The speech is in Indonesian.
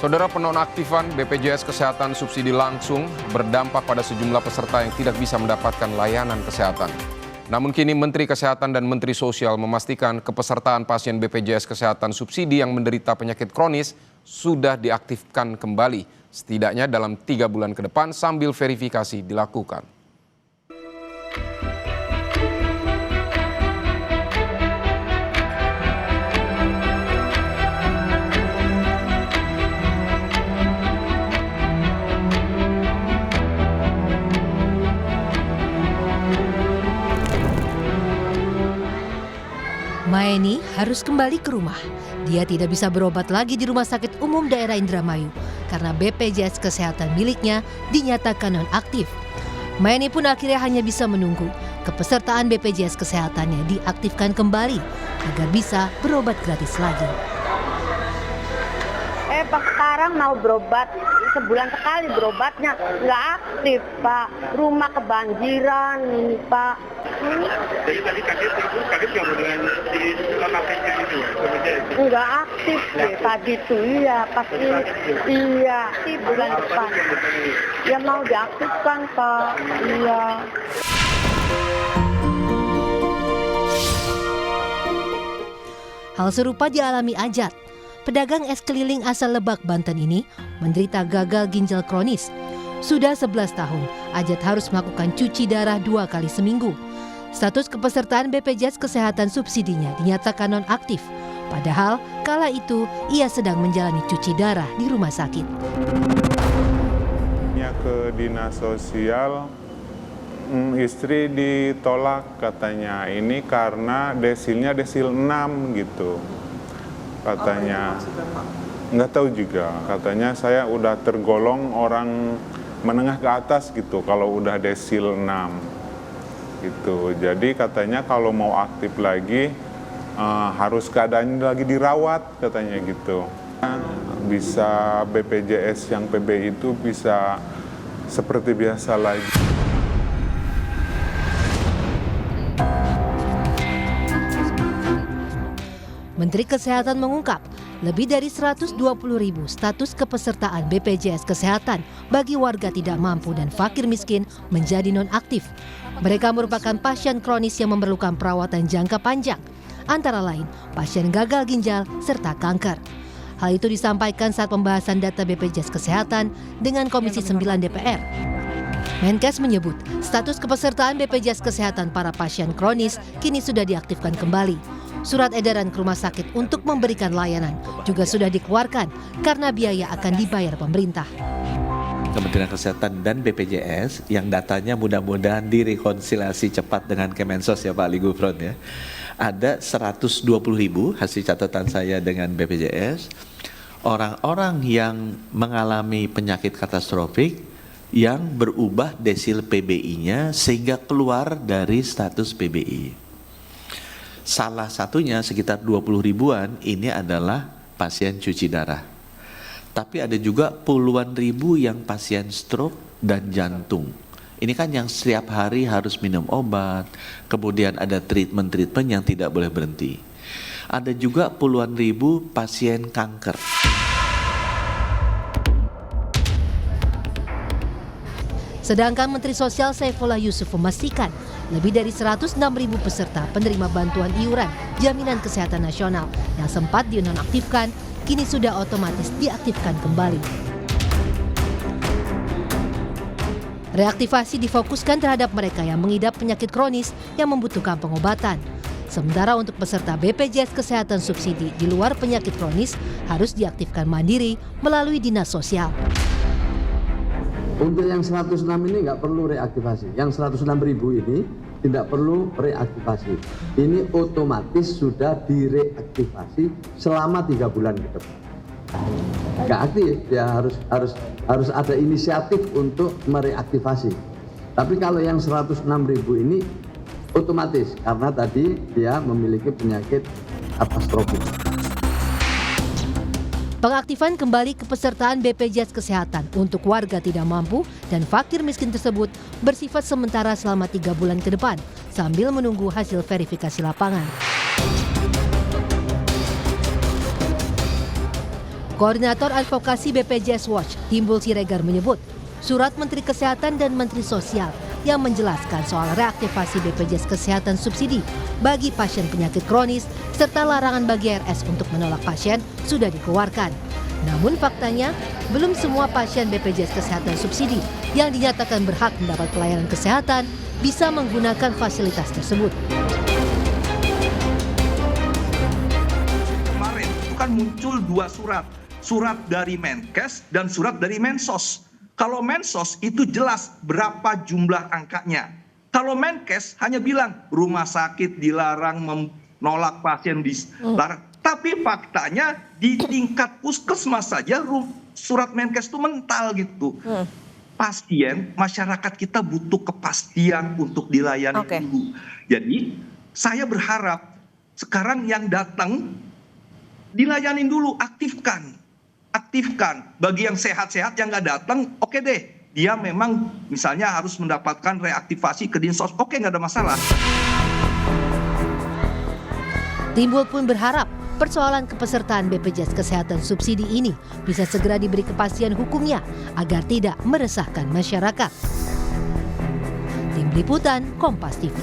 Saudara, penonaktifan BPJS Kesehatan subsidi langsung berdampak pada sejumlah peserta yang tidak bisa mendapatkan layanan kesehatan. Namun kini Menteri Kesehatan dan Menteri Sosial memastikan kepesertaan pasien BPJS Kesehatan subsidi yang menderita penyakit kronis sudah diaktifkan kembali, setidaknya dalam 3 bulan ke depan sambil verifikasi dilakukan. Maeni harus kembali ke rumah. Dia tidak bisa berobat lagi di Rumah Sakit Umum Daerah Indramayu karena BPJS Kesehatan miliknya dinyatakan nonaktif. Maeni pun akhirnya hanya bisa menunggu kepesertaan BPJS Kesehatannya diaktifkan kembali agar bisa berobat gratis lagi. Pak sekarang mau berobat, sebulan sekali berobatnya nggak aktif, Pak. Rumah kebanjiran, Pak. Jadi tadi kaget nggak mau dengan si nonaktifnya itu? Nggak aktif deh tadi tuh, iya pasti iya di bulan depan. Ya mau diaktifkan, Pak. Iya. Hal serupa dialami Ajat. Pedagang es keliling asal Lebak, Banten ini menderita gagal ginjal kronis. Sudah 11 tahun, Ajat harus melakukan cuci darah 2 kali seminggu. Status kepesertaan BPJS Kesehatan subsidinya dinyatakan nonaktif. Padahal kala itu ia sedang menjalani cuci darah di rumah sakit. Ke dinas sosial, istri ditolak katanya. Ini karena desilnya desil 6 gitu. Katanya, nggak tahu juga, katanya saya udah tergolong orang menengah ke atas gitu kalau udah desil 6 gitu. Jadi katanya kalau mau aktif lagi harus keadaannya lagi dirawat katanya gitu. Bisa BPJS yang PB itu bisa seperti biasa lagi. Menteri Kesehatan mengungkap, lebih dari 120.000 status kepesertaan BPJS Kesehatan bagi warga tidak mampu dan fakir miskin menjadi nonaktif. Mereka merupakan pasien kronis yang memerlukan perawatan jangka panjang, antara lain pasien gagal ginjal serta kanker. Hal itu disampaikan saat pembahasan data BPJS Kesehatan dengan Komisi 9 DPR. Menkes menyebut, status kepesertaan BPJS Kesehatan para pasien kronis kini sudah diaktifkan kembali. Surat edaran ke rumah sakit untuk memberikan layanan juga sudah dikeluarkan karena biaya akan dibayar pemerintah. Kementerian Kesehatan dan BPJS yang datanya mudah-mudahan direkonsiliasi cepat dengan Kemensos ya Pak Ali Gufron ya. Ada 120.000 hasil catatan saya dengan BPJS, orang-orang yang mengalami penyakit katastrofik yang berubah desil PBI-nya sehingga keluar dari status PBI. Salah satunya sekitar 20 ribuan ini adalah pasien cuci darah. Tapi ada juga puluhan ribu yang pasien stroke dan jantung. Ini kan yang setiap hari harus minum obat, kemudian ada treatment-treatment yang tidak boleh berhenti. Ada juga puluhan ribu pasien kanker. Sedangkan Menteri Sosial Saifullah Yusuf memastikan lebih dari 106.000 peserta penerima bantuan iuran Jaminan Kesehatan Nasional yang sempat dinonaktifkan kini sudah otomatis diaktifkan kembali. Reaktivasi difokuskan terhadap mereka yang mengidap penyakit kronis yang membutuhkan pengobatan. Sementara untuk peserta BPJS Kesehatan subsidi di luar penyakit kronis harus diaktifkan mandiri melalui dinas sosial. Untuk yang 106 ini nggak perlu reaktivasi. Yang 106.000 ini tidak perlu reaktivasi. Ini otomatis sudah direaktivasi selama 3 bulan ke depan. Nggak aktif, ya harus ada inisiatif untuk mereaktivasi. Tapi kalau yang 106.000 ini otomatis karena tadi dia memiliki penyakit katastrofik. Pengaktifan kembali kepesertaan BPJS Kesehatan untuk warga tidak mampu dan fakir miskin tersebut bersifat sementara selama 3 bulan ke depan sambil menunggu hasil verifikasi lapangan. Koordinator Advokasi BPJS Watch, Timbul Siregar menyebut, surat Menteri Kesehatan dan Menteri Sosial yang menjelaskan soal reaktivasi BPJS Kesehatan subsidi bagi pasien penyakit kronis serta larangan bagi RS untuk menolak pasien sudah dikeluarkan. Namun faktanya, belum semua pasien BPJS Kesehatan subsidi yang dinyatakan berhak mendapat pelayanan kesehatan bisa menggunakan fasilitas tersebut. Kemarin itu kan muncul 2 surat. Surat dari Menkes dan surat dari Mensos. Kalau Mensos itu jelas berapa jumlah angkanya. Kalau Menkes hanya bilang rumah sakit dilarang menolak pasien dilarang. Tapi faktanya di tingkat puskesmas saja surat Menkes itu mental gitu. Pasien, masyarakat kita butuh kepastian untuk dilayani dulu. Jadi saya berharap sekarang yang datang dilayani dulu, aktifkan. Bagi yang sehat-sehat yang nggak datang, oke deh. Dia memang misalnya harus mendapatkan reaktivasi ke Dinsos, oke nggak ada masalah. Timbul pun berharap persoalan kepesertaan BPJS Kesehatan subsidi ini bisa segera diberi kepastian hukumnya agar tidak meresahkan masyarakat. Tim Liputan Kompas TV.